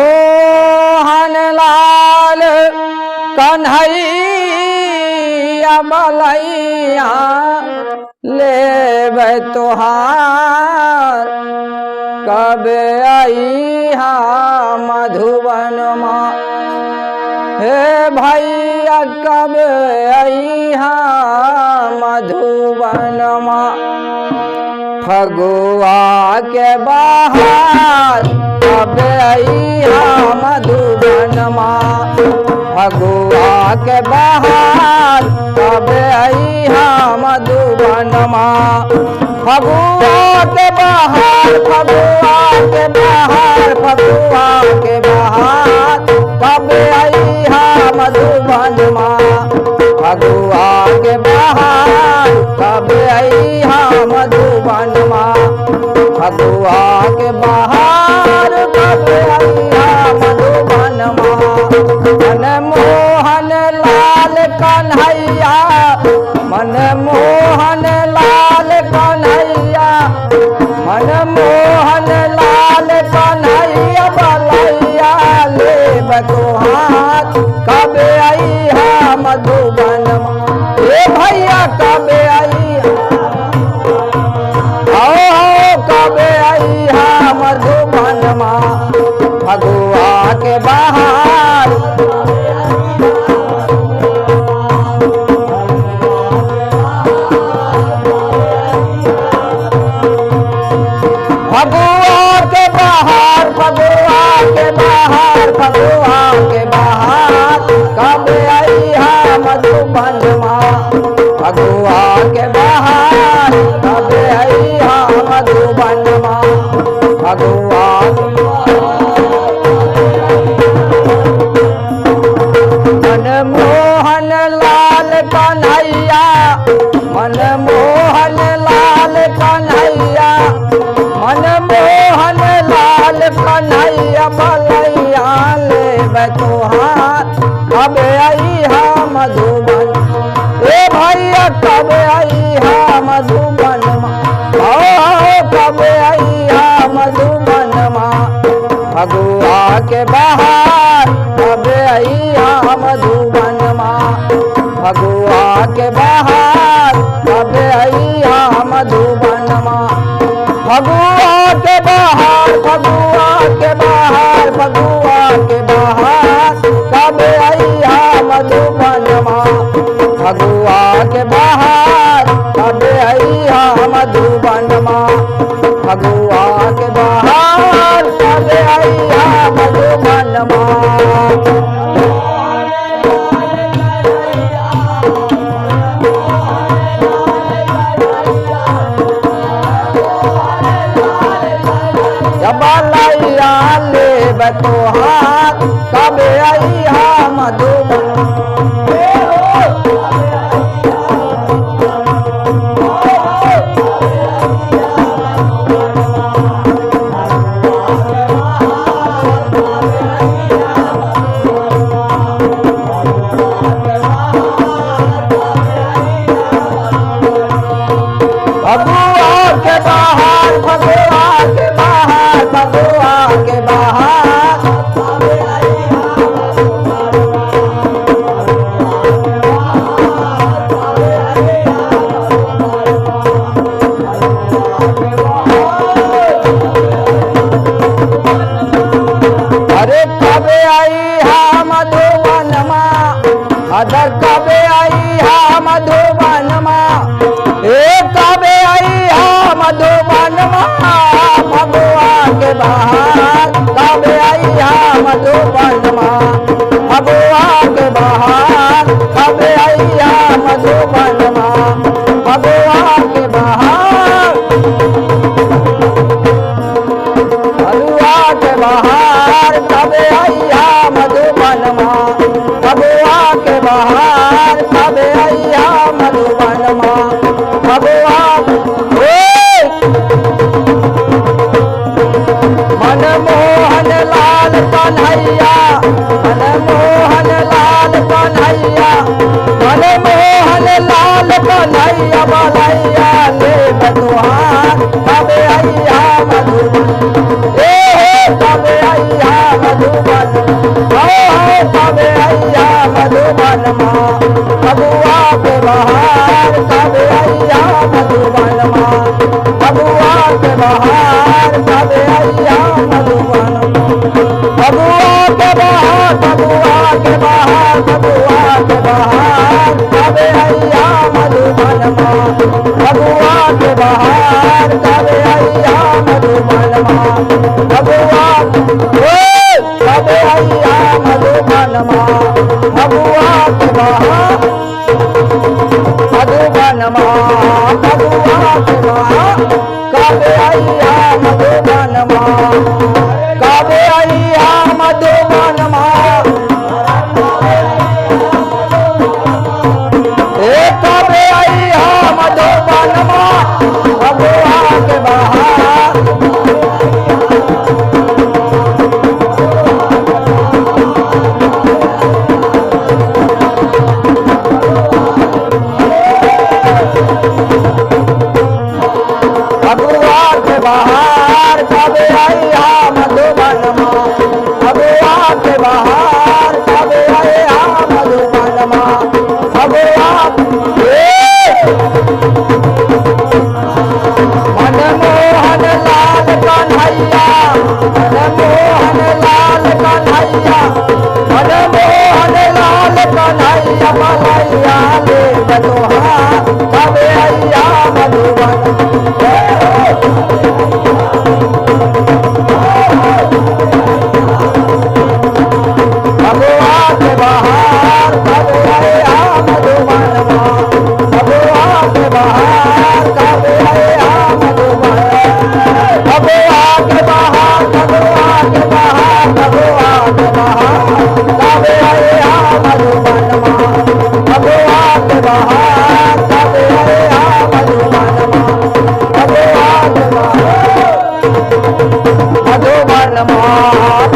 मनमोहन लाल कन्हैया बलैया लेबै तोहार कब अइहा मधुबन माँ। हे भैया कब अइहा मधुबन माँ। फगुआ के बहार कब अइहा मधुबन माँ। फगुआ के बहार कब अइहा मधुबन माँ। फगुआ के बहार फगुआ के बहार फगुआ के बहार कब अइहा मधुबन माँ। फगुआ के बहार कब अइहा मधुबन माँ। फगुआ के बहार कब अइहा मधुबन माँ। मनमोहन लाल कन्हैया मनमोहन लाल कन्हैया मनमोहन लाल कन्हैया बलैया लेबै तोहार कब अइहा मधुबन माँ। हे भैया कब अइहा कब अइहा मधुबन माँ। फगुआ के बहार फगुआ के बहार फगुआ के बहार फगुआ के बहार कब अइहा मधुबन माँ। फगुआ के बहार कब अइहा मधुबन माँ। फगुआ मनमोहन लाल कन्हैया मनमोहन लाल कन्हैया मनमोहन लाल कन्हैया बलैया लेबै तोहार कब अइहा मधुबन। ए भैया कब अइहा मधुबन माँ। कब अइहा मधुबन माँ। फगुआ के बहार कब अइहा मधुबन माँ। फगुआ के बहार कब अइहा मधुबन माँ। फगुआ के बहार फगुआ के बहार फगुआ के बहार कब अइहा मधुबन माँ। फगुआ के बहार कब अइहा मधुबन माँ। फगुआ के बहार कब अइहा मधुबन माँ। बलैया लेबै तोहार कब अइहा मधुबन। फगुआ के बहार फगुआ के बहार फगुआ के बहार अरे कब अइहा मधुबन माँ। अदर कब अइहा मधुबन माँ। कब अइहा मधुबन माँ। फगुआ के बहार कब अइहा मधुबन माँ। फगुआ के बहार कब अइहा मधुबन माँ। फगुआ के बहार फगुआ के बहार कब अइहा मधुबन माँ। फगुआ के बहार कब अइहा मधुबन माँ। फगुआ मनमोहन लाल कन्हैया मनमोहन लाल कन्हैया मनमोहन लाल कन्हैया बलैया लेबै तोहार कब अइहा मधुबन। कब बहार कबे आइया मधुबन माँ भगुआ कबे आइया मधुबन माँ भगुआ के बहार मधुबन माँ भगुआ के बहार कबे आइया मधुबन माँ कबे आइया मधुबन माँ कबे आइया मधुबन माँ भगुआ के बहार भगुआ के बहार कबे आइया मधुबन माँ भगुआ के बहार कबे आइया मधुबन माँ भगुआ मनमोहन लाल कन्हैया मनमोहन लाल कन्हैया मनमोहन लाल कन्हैया बलैया ले बतोहा कबे आइया मधुबन भगुआ के बहार कबे आइया मधुबन माँ भगुआ के बहार कबे आइया मधुबन भगुआ के बहार भगुआ के बहार भगुआ के बहार कबे आइया मधुबन माँ भगुआ के बहार कबे आइया मधुबन माँ भगुआ के बहार मधुबन माँ